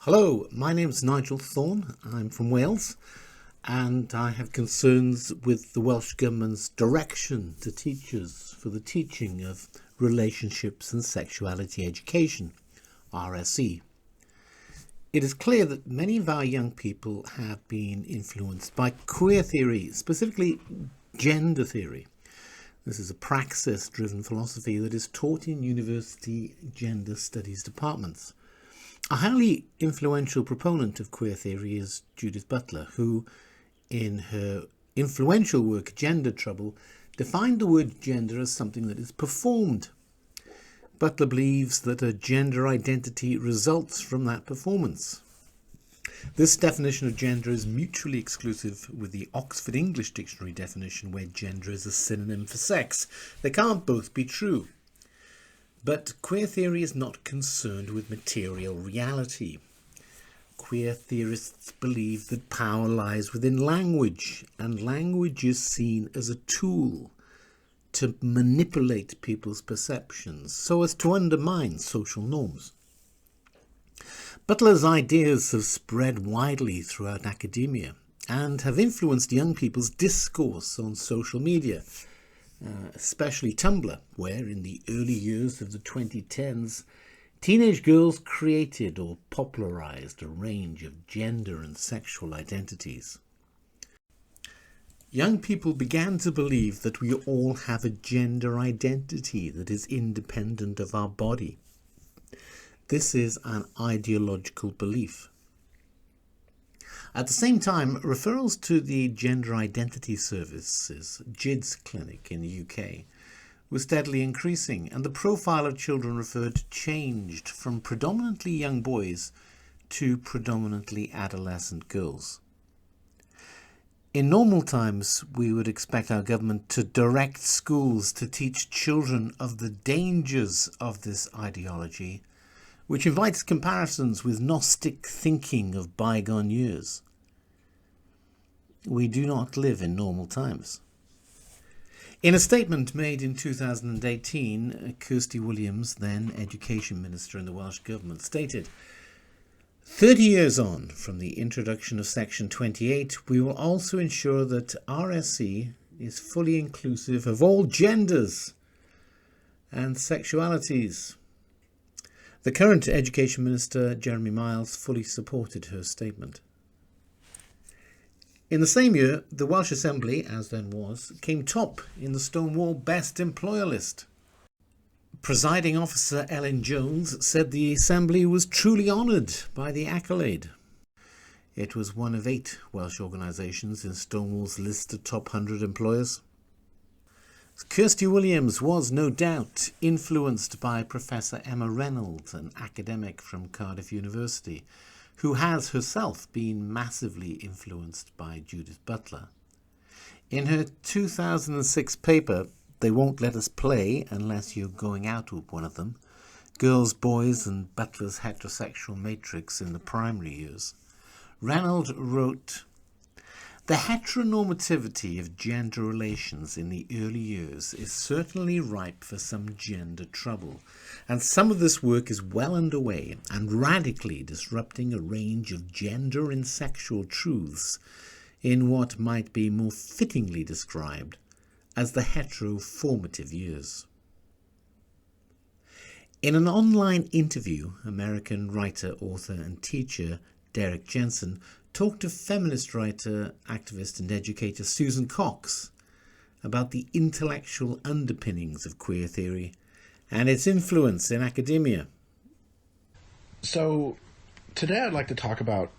Hello, my name is Nigel Thorne. I'm from Wales and I have concerns with the Welsh Government's direction to teachers for the teaching of Relationships and Sexuality Education, RSE. It is clear that many of our young people have been influenced by queer theory, specifically gender theory. This is a praxis-driven philosophy that is taught in university gender studies departments. A highly influential proponent of queer theory is Judith Butler, who, in her influential work Gender Trouble, defined the word gender as something that is performed. Butler believes that a gender identity results from that performance. This definition of gender is mutually exclusive with the Oxford English Dictionary definition, where gender is a synonym for sex. They can't both be true. But queer theory is not concerned with material reality. Queer theorists believe that power lies within language, and language is seen as a tool to manipulate people's perceptions so as to undermine social norms. Butler's ideas have spread widely throughout academia and have influenced young people's discourse on social media, especially Tumblr, where in the early years of the 2010s, teenage girls created or popularized a range of gender and sexual identities. Young people began to believe that we all have a gender identity that is independent of our body. This is an ideological belief. At the same time, referrals to the Gender Identity Services, GIDS clinic in the UK, were steadily increasing, and the profile of children referred changed from predominantly young boys to predominantly adolescent girls. In normal times, we would expect our government to direct schools to teach children of the dangers of this ideology, which invites comparisons with Gnostic thinking of bygone years. We do not live in normal times. In a statement made in 2018, Kirsty Williams, then Education Minister in the Welsh Government, stated, 30 years on from the introduction of Section 28, we will also ensure that RSE is fully inclusive of all genders and sexualities. The current Education Minister, Jeremy Miles, fully supported her statement. In the same year, the Welsh Assembly, as then was, came top in the Stonewall Best Employer list. Presiding officer Ellen Jones said the Assembly was truly honoured by the accolade. It was one of 8 Welsh organisations in Stonewall's list of top 100 employers. Kirsty Williams was no doubt influenced by Professor Emma Renold, an academic from Cardiff University, who has herself been massively influenced by Judith Butler. In her 2006 paper, They Won't Let Us Play Unless You're Going Out with One of Them, Girls, Boys and Butler's Heterosexual Matrix in the Primary Years, Renold wrote, the heteronormativity of gender relations in the early years is certainly ripe for some gender trouble, and some of this work is well underway and radically disrupting a range of gender and sexual truths in what might be more fittingly described as the heteroformative years. In an online interview, American writer, author and teacher Derrick Jensen talked to feminist writer, activist and educator Susan Cox about the intellectual underpinnings of queer theory and its influence in academia. So today I'd like to talk about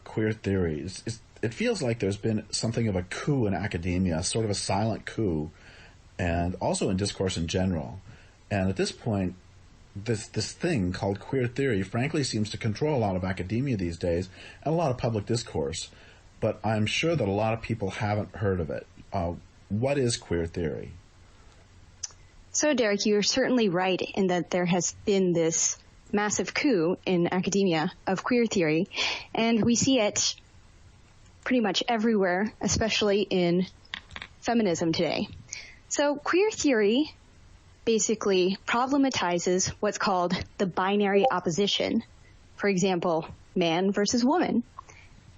queer theories. It feels like there's been something of a coup in academia, sort of a silent coup, and also in discourse in general. And at this point, this thing called queer theory frankly seems to control a lot of academia these days and a lot of public discourse. But I'm sure that a lot of people haven't heard of it. What is queer theory? So, Derrick, you're certainly right in that there has been this massive coup in academia of queer theory, and we see it pretty much everywhere, especially in feminism today. So queer theory basically problematizes what's called the binary opposition For example, man versus woman.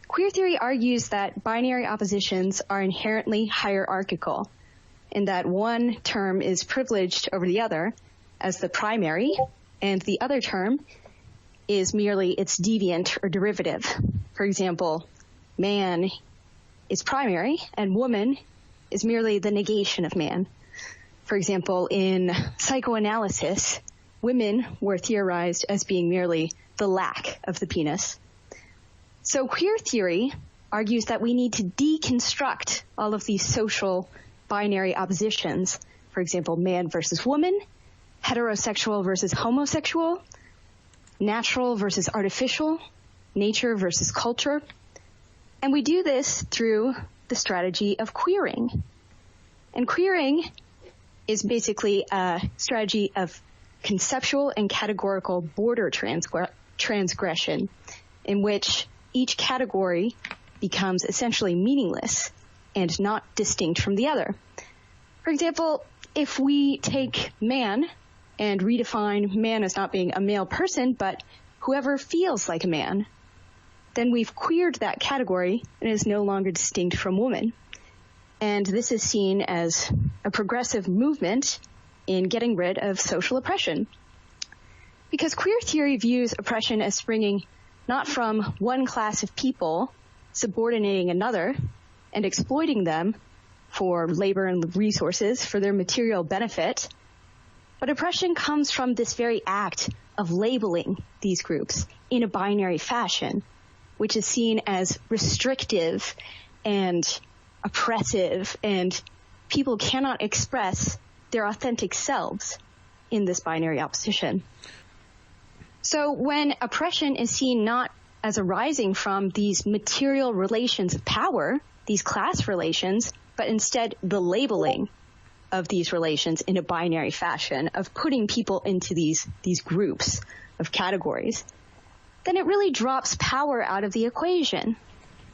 Queer theory argues that binary oppositions are inherently hierarchical, in that one term is privileged over the other as the primary, and the other term is merely its deviant or derivative. For example, man is primary and woman is merely the negation of man. For example, in psychoanalysis, women were theorized as being merely the lack of the penis. So queer theory argues that we need to deconstruct all of these social binary oppositions. For example, man versus woman, heterosexual versus homosexual, natural versus artificial, nature versus culture. And we do this through the strategy of queering. And queering is basically a strategy of conceptual and categorical border transgression, in which each category becomes essentially meaningless and not distinct from the other. For example, if we take man and redefine man as not being a male person, but whoever feels like a man, then we've queered that category and is no longer distinct from woman. And this is seen as a progressive movement in getting rid of social oppression. Because queer theory views oppression as springing not from one class of people subordinating another and exploiting them for labor and resources for their material benefit, but oppression comes from this very act of labeling these groups in a binary fashion, which is seen as restrictive and oppressive, and people cannot express their authentic selves in this binary opposition. So when oppression is seen not as arising from these material relations of power, these class relations, but instead the labeling of these relations in a binary fashion, of putting people into these groups of categories, then it really drops power out of the equation.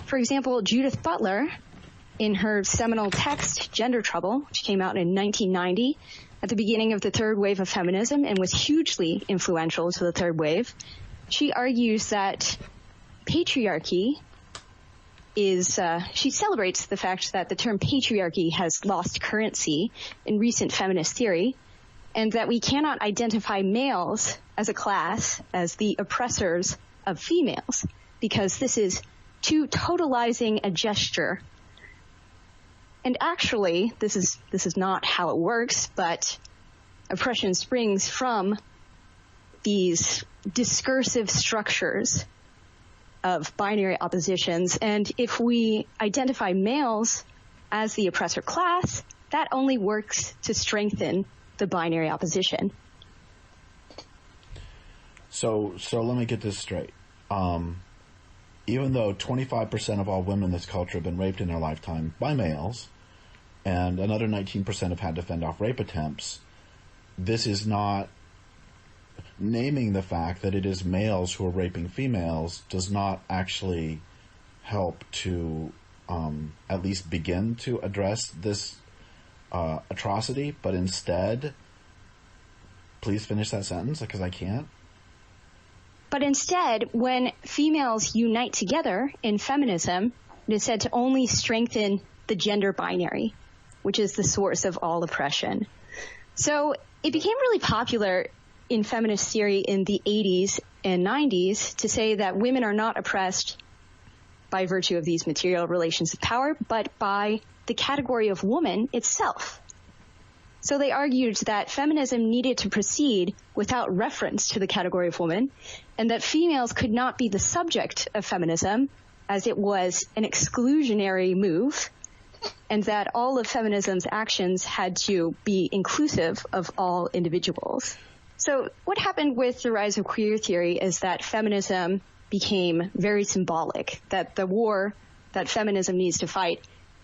For example, Judith Butler, in her seminal text, Gender Trouble, which came out in 1990, at the beginning of the third wave of feminism and was hugely influential to the third wave, she argues that patriarchy is, she celebrates the fact that the term patriarchy has lost currency in recent feminist theory, and that we cannot identify males as a class as the oppressors of females, because this is too totalizing a gesture. And actually, this is not how it works, but oppression springs from these discursive structures of binary oppositions. And if we identify males as the oppressor class, that only works to strengthen the binary opposition. So let me get this straight. Even though 25% of all women in this culture have been raped in their lifetime by males, and another 19% have had to fend off rape attempts, this is not naming the fact that it is males who are raping females does not actually help to at least begin to address this atrocity, but instead, please finish that sentence because I can't. But instead, when females unite together in feminism, it is said to only strengthen the gender binary, which is the source of all oppression. So it became really popular in feminist theory in the 80s and 90s to say that women are not oppressed by virtue of these material relations of power, but by the category of woman itself. So they argued that feminism needed to proceed without reference to the category of woman, and that females could not be the subject of feminism, as it was an exclusionary move, and that all of feminism's actions had to be inclusive of all individuals. So what happened with the rise of queer theory is that feminism became very symbolic, that the war that feminism needs to fight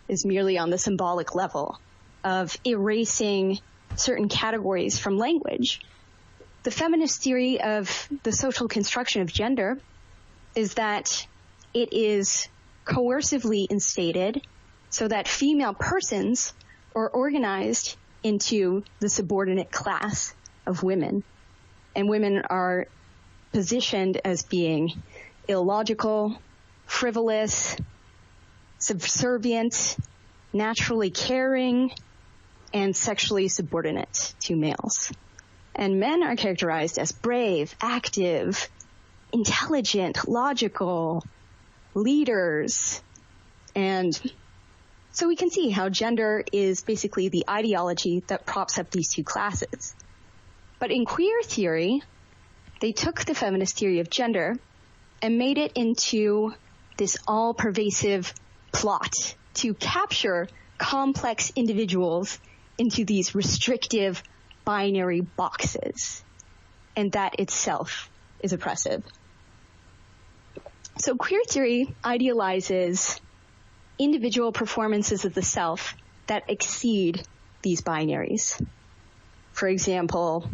is merely on the symbolic level of erasing certain categories from language. The feminist theory of the social construction of gender is that it is coercively instated so that female persons are organized into the subordinate class of women, and women are positioned as being illogical, frivolous, subservient, naturally caring, and sexually subordinate to males. And men are characterized as brave, active, intelligent, logical, leaders. And so we can see how gender is basically the ideology that props up these two classes. But in queer theory, they took the feminist theory of gender and made it into this all-pervasive plot to capture complex individuals into these restrictive binary boxes. And that itself is oppressive. So queer theory idealizes individual performances of the self that exceed these binaries. For example,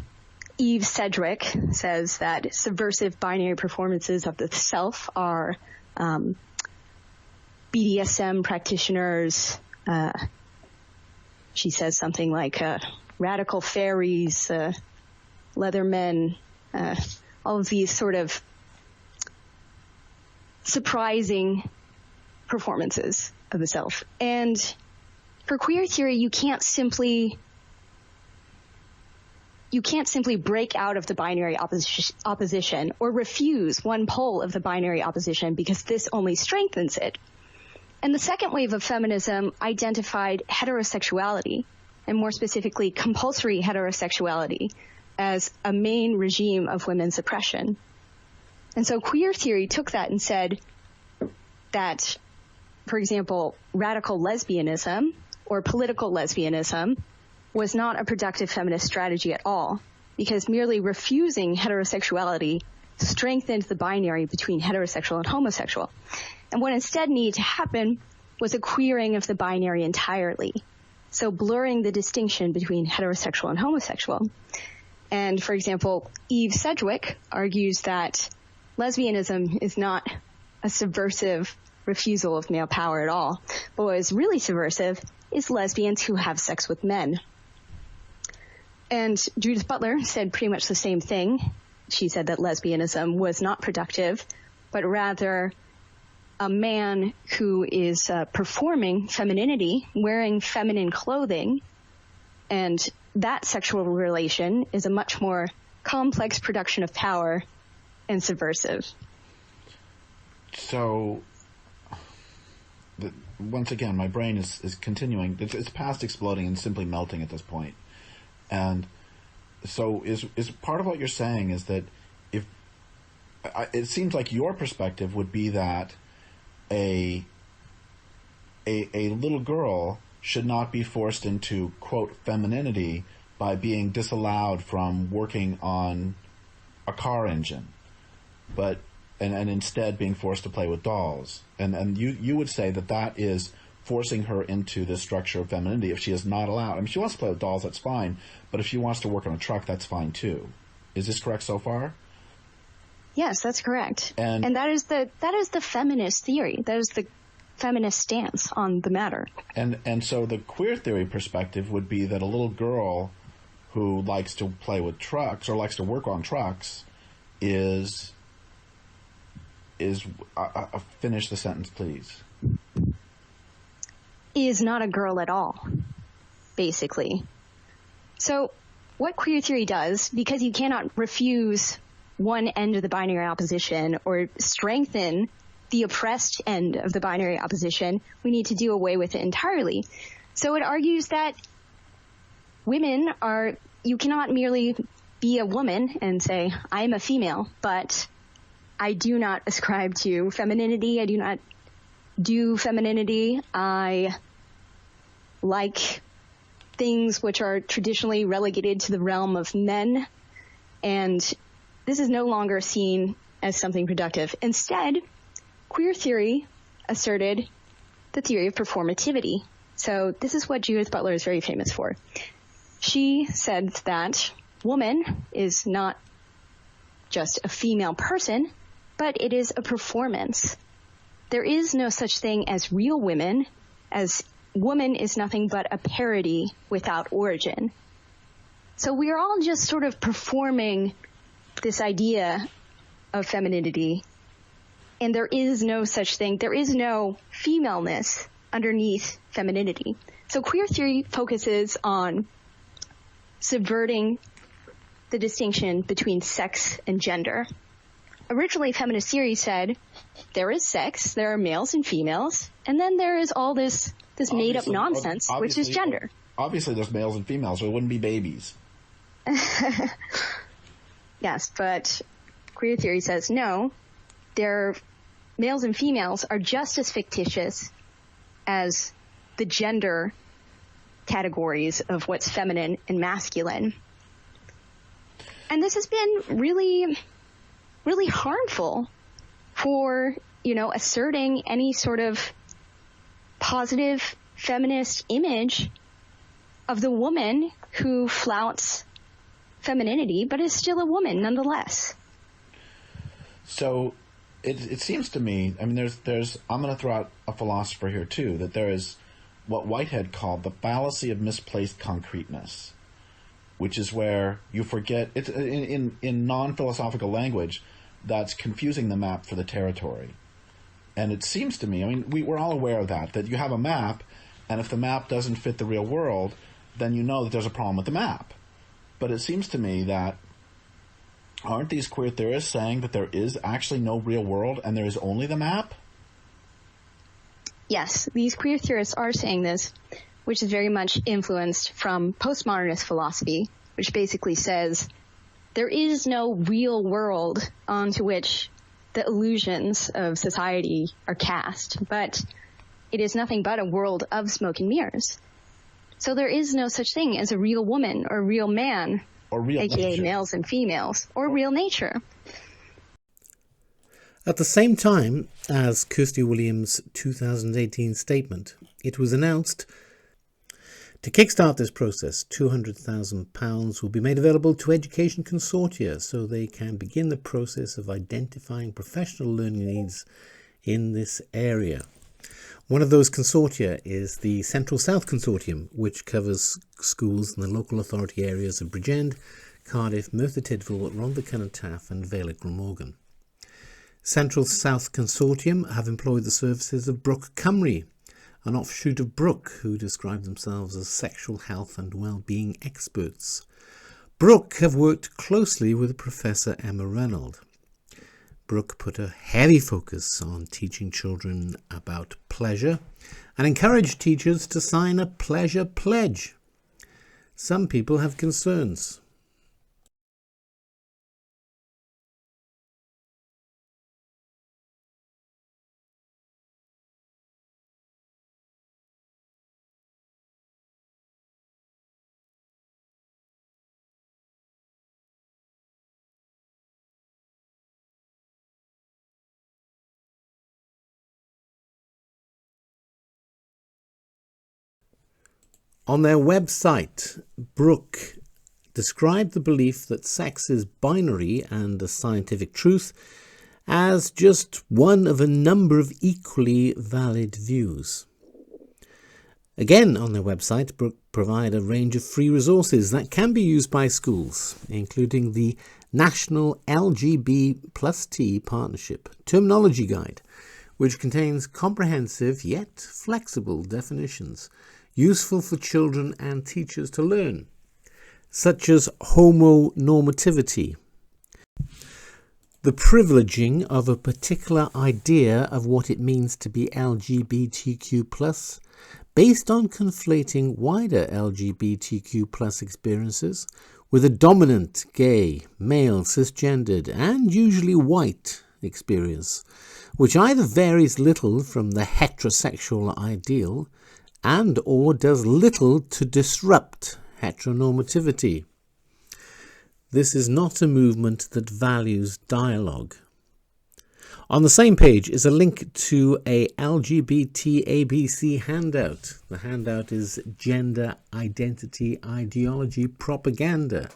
Eve Sedgwick says that subversive binary performances of the self are BDSM practitioners. She says something like radical fairies, leathermen, all of these sort of surprising performances of the self. And for queer theory, you can't simply break out of the binary opposition or refuse one pole of the binary opposition because this only strengthens it. And the second wave of feminism identified heterosexuality, and more specifically compulsory heterosexuality, as a main regime of women's oppression. And so queer theory took that and said that, for example, radical lesbianism or political lesbianism was not a productive feminist strategy at all, because merely refusing heterosexuality strengthened the binary between heterosexual and homosexual. And what instead needed to happen was a queering of the binary entirely, so blurring the distinction between heterosexual and homosexual. And, for example, Eve Sedgwick argues that lesbianism is not a subversive refusal of male power at all, but what is really subversive is lesbians who have sex with men. And Judith Butler said pretty much the same thing. She said that lesbianism was not productive, but rather a man who is performing femininity, wearing feminine clothing, and that sexual relation is a much more complex production of power and subversive. So, once again, my brain is continuing. It's past exploding and simply melting at this point. And so is part of what you're saying is that if it seems like your perspective would be that a little girl should not be forced into, quote, femininity by being disallowed from working on a car engine, but and instead being forced to play with dolls. And you would say that is forcing her into this structure of femininity if she is not allowed. I mean, if she wants to play with dolls, that's fine, but if she wants to work on a truck, that's fine too. Is this correct so far? Yes, that's correct. And that is the feminist theory. That is the feminist stance on the matter. And so the queer theory perspective would be that a little girl who likes to play with trucks or likes to work on trucks is finish the sentence, please. Is not a girl at all, basically. So what queer theory does, because you cannot refuse one end of the binary opposition or strengthen the oppressed end of the binary opposition, we need to do away with it entirely. So it argues that you cannot merely be a woman and say, I'm a female, but I do not ascribe to femininity. I do not do femininity. I like things which are traditionally relegated to the realm of men, and this is no longer seen as something productive. Instead, queer theory asserted the theory of performativity. So this is what Judith Butler is very famous for. She said that woman is not just a female person, but it is a performance. There is no such thing as real women, as woman is nothing but a parody without origin. So we are all just sort of performing this idea of femininity, and there is no such thing. There is no femaleness underneath femininity. So queer theory focuses on subverting the distinction between sex and gender. Originally, feminist theory said there is sex, there are males and females, and then there is all this made-up nonsense, which is gender. Obviously, there's males and females, so it wouldn't be babies. Yes, but queer theory says no, males and females are just as fictitious as the gender categories of what's feminine and masculine. And this has been really, really harmful for, asserting any sort of positive feminist image of the woman who flouts femininity, but is still a woman nonetheless. So it seems to me, I'm going to throw out a philosopher here too, that there is what Whitehead called the fallacy of misplaced concreteness, which is where you forget, it's in non-philosophical language, that's confusing the map for the territory. And it seems to me, we're all aware of that you have a map, and if the map doesn't fit the real world, then you know that there's a problem with the map. But it seems to me that aren't these queer theorists saying that there is actually no real world and there is only the map? Yes, these queer theorists are saying this, which is very much influenced from postmodernist philosophy, which basically says there is no real world onto which the illusions of society are cast, but it is nothing but a world of smoke and mirrors. So there is no such thing as a real woman or real man, or real aka nature. Males and females, or real nature. At the same time as Kirsty Williams' 2018 statement, it was announced to kickstart this process, £200,000 will be made available to education consortia so they can begin the process of identifying professional learning needs in this area. One of those consortia is the Central South Consortium, which covers schools in the local authority areas of Bridgend, Cardiff, Merthyr Tydfil, Rhondda Cynon Taf and Vale of Glamorgan. Central South Consortium have employed the services of Brook Cymru, an offshoot of Brook, who describe themselves as sexual health and well-being experts. Brook have worked closely with Professor Emma Renold. Brook put a heavy focus on teaching children about pleasure and encouraged teachers to sign a pleasure pledge. Some people have concerns. On their website, Brook described the belief that sex is binary and a scientific truth as just one of a number of equally valid views. Again, on their website, Brook provide a range of free resources that can be used by schools, including the National LGBT+T Partnership Terminology Guide, which contains comprehensive yet flexible definitions useful for children and teachers to learn, such as homonormativity, the privileging of a particular idea of what it means to be LGBTQ+, based on conflating wider LGBTQ+ experiences with a dominant, gay, male, cisgendered, and usually white experience, which either varies little from the heterosexual ideal and or does little to disrupt heteronormativity. This is not a movement that values dialogue. On the same page is a link to a LGBT ABC handout. The handout is Gender Identity Ideology Propaganda,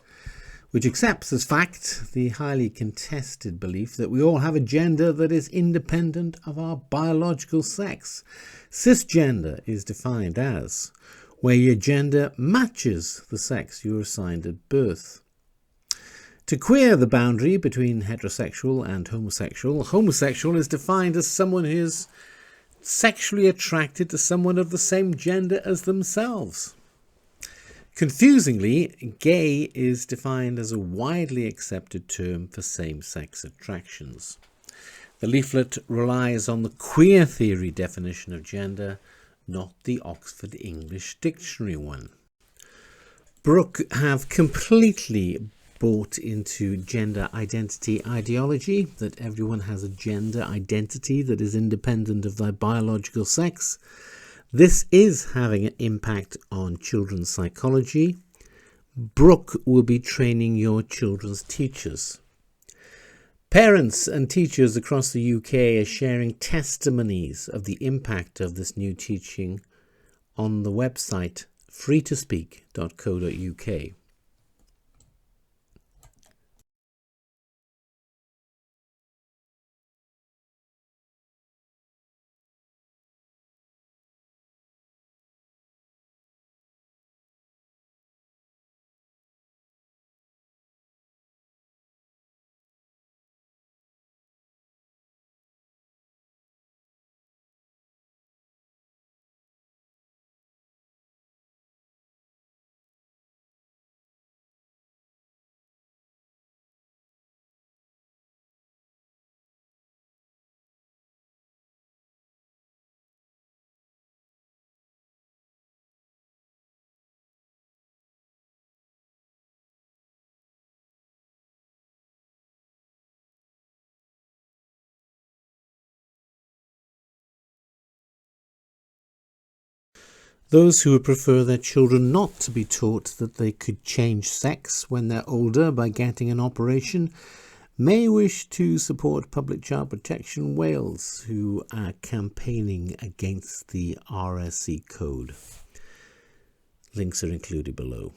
which accepts as fact the highly contested belief that we all have a gender that is independent of our biological sex. Cisgender is defined as where your gender matches the sex you were assigned at birth. To queer the boundary between heterosexual and homosexual, homosexual is defined as someone who is sexually attracted to someone of the same gender as themselves. Confusingly, gay is defined as a widely accepted term for same-sex attractions. The leaflet relies on the queer theory definition of gender, not the Oxford English Dictionary one. Brook have completely bought into gender identity ideology, that everyone has a gender identity that is independent of their biological sex. This is having an impact on children's psychology. Brook will be training your children's teachers. Parents and teachers across the UK are sharing testimonies of the impact of this new teaching on the website freetospeak.co.uk. Those who would prefer their children not to be taught that they could change sex when they're older by getting an operation may wish to support Public Child Protection Wales, who are campaigning against the RSE Code. Links are included below.